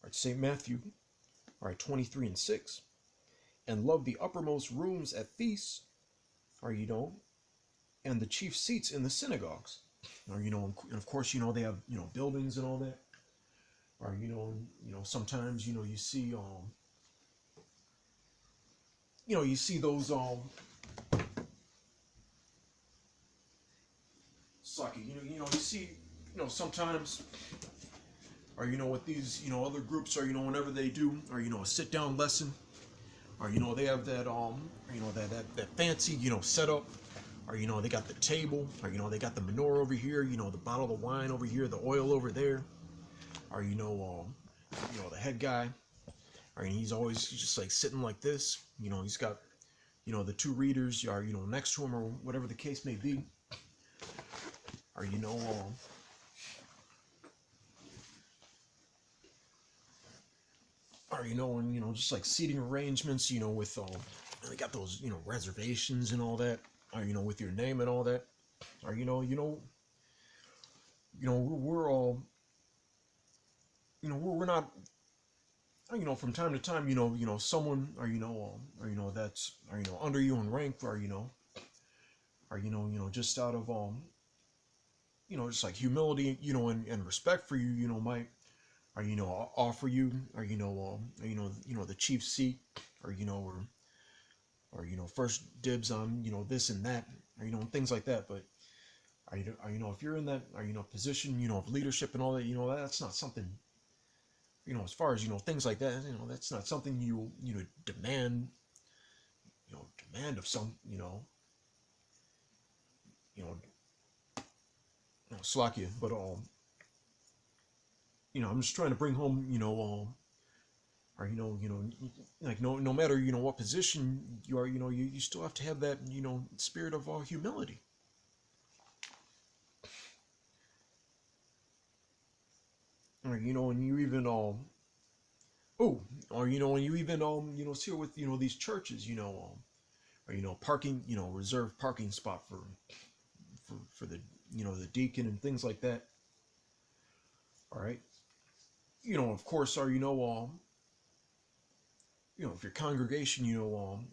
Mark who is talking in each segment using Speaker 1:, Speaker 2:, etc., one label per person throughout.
Speaker 1: right, St. Matthew, all right, 23 and 6. And love the uppermost rooms at feasts, or and the chief seats in the synagogues. Or and of course, they have, buildings and all that. Or sometimes, you see you see those sucky, you see, sometimes, or with these, other groups, or whenever they do, or a sit down lesson, or they have that that fancy, setup, or they got the table, or they got the menorah over here, the bottle of wine over here, the oil over there, or the head guy, or he's always just like sitting like this, he's got the two readers are next to him, or whatever the case may be, or and just like seating arrangements, with they got those reservations and all that, or with your name and all that, or we're all we're not, from time to time, someone, or that's, under you in rank, or just out of just like humility, and respect for you, might, or offer you, or the chief seat, or first dibs on this and that, or things like that. But if you're in that, or position, of leadership and all that, that's not something, as far as things like that, that's not something you demand, demand of some, Slovakia. But I'm just trying to bring home, or like no matter what position you are, you still have to have that spirit of humility. Or and you even oh, or when you even see it with these churches, or parking, reserved parking spot for the the deacon and things like that. All right, of course, or if your congregation, or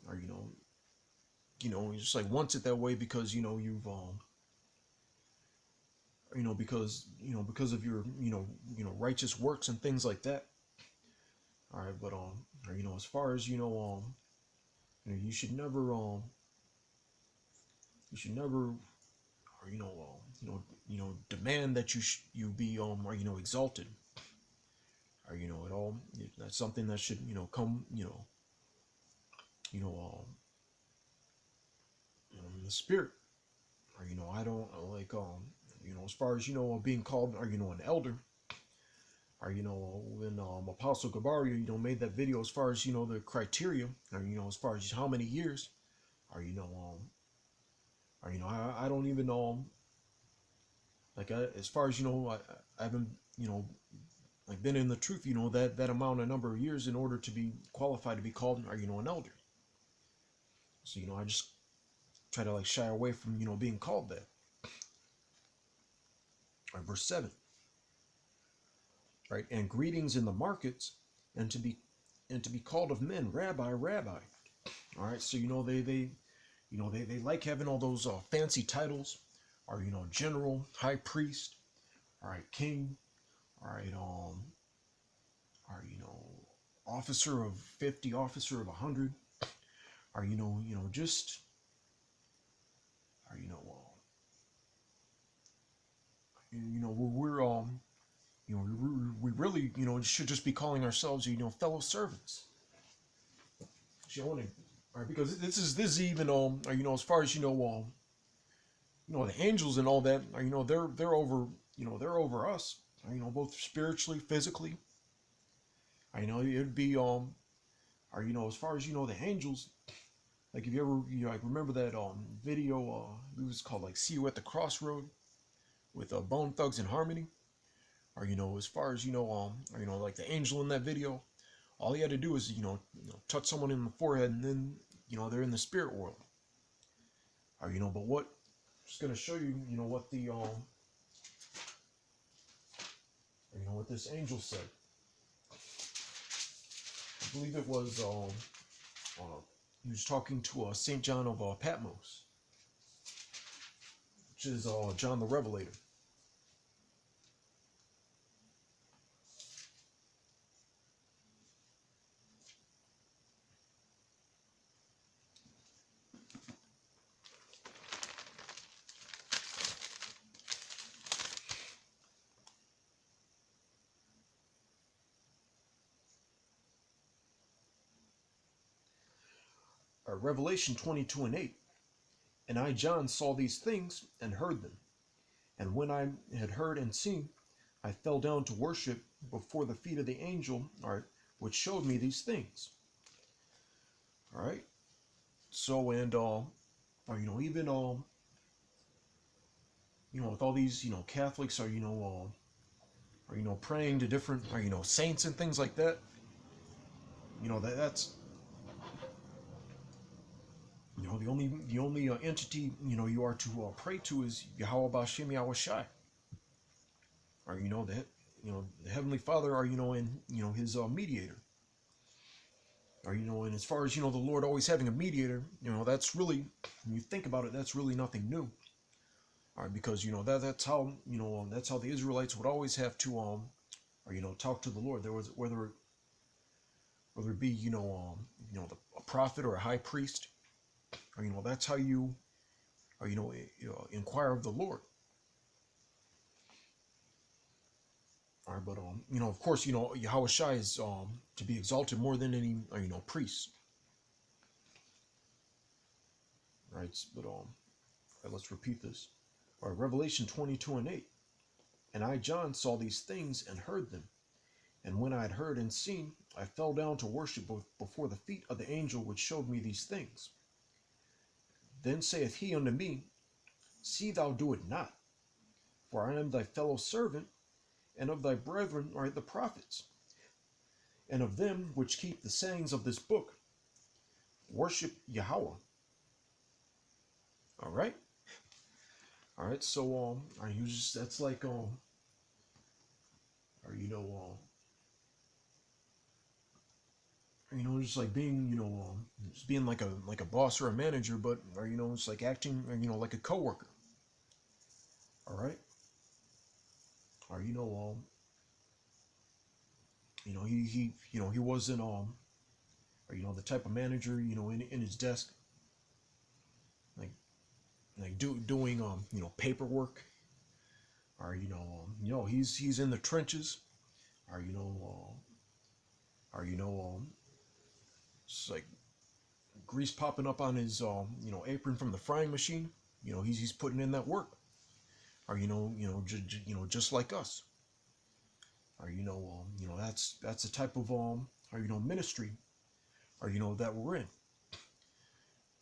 Speaker 1: just like wants it that way because you've because of your righteous works and things like that. All right, but or as far as you should never or demand that you be exalted, or at all. That's something that should come in the spirit, or I don't like as far as being called, or an elder, or when Apostle Gabario made that video as far as the criteria, or as far as how many years, or or I don't even like as far as I haven't like been in the truth, that amount of number of years in order to be qualified to be called, or an elder. So I just try to like shy away from being called that. All right, verse 7. Right, and greetings in the markets, and to be called of men, Rabbi, Rabbi. All right, so they like having all those fancy titles, or general, high priest, all right, king, all right, or officer of 50, officer of 100, or just, or we're we really should just be calling ourselves fellow servants. All right, because this is even as far as the angels and all that, they're over they're over us, both spiritually, physically. It'd be or as far as the angels, like if you ever like remember that video, it was called like "See You at the Crossroad" with Bone Thugs and Harmony, or as far as or like the angel in that video, all he had to do is touch someone in the forehead, and then they're in the spirit world. Or but what? I'm just gonna show you what the what this angel said. I believe it was he was talking to Saint John of Patmos, which is John the Revelator. Revelation 22:8. And I, John, saw these things and heard them. And when I had heard and seen, I fell down to worship before the feet of the angel, all right, which showed me these things. All right. So, and even with all these Catholics are praying to different saints and things like that. That's the only entity you are to pray to is Yahweh B'Shem Yahweh Shai. Or that the Heavenly Father are and His mediator. Or and as far as the Lord always having a mediator, that's really, when you think about it, that's really nothing new. All right, because that's how that's how the Israelites would always have to talk to the Lord. There was whether it be a prophet or a high priest, or that's how you or inquire of the Lord. All right, but of course, Yahweh Shai is to be exalted more than any priest. Right, but right, let's repeat this. All right, Revelation 22:8. And I, John, saw these things and heard them. And when I had heard and seen, I fell down to worship before the feet of the angel which showed me these things. Then saith he unto me, See thou do it not, for I am thy fellow servant, and of thy brethren are the prophets, and of them which keep the sayings of this book. Worship Yahweh. All right. All right. So that's like or just like being just being like a boss or a manager, but or it's like acting or like a coworker. All right. Or he wasn't or the type of manager in his desk doing paperwork, or he's in the trenches, or it's like grease popping up on his apron from the frying machine. He's putting in that work, or just like us, or that's the type of or ministry, or that we're in.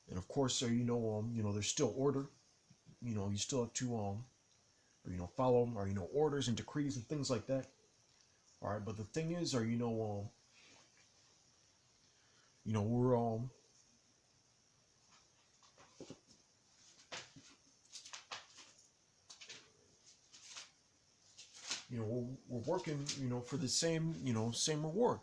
Speaker 1: And of course, there's still order. You still have to follow or orders and decrees and things like that. All right, but the thing is, or we're we're working for the same same reward.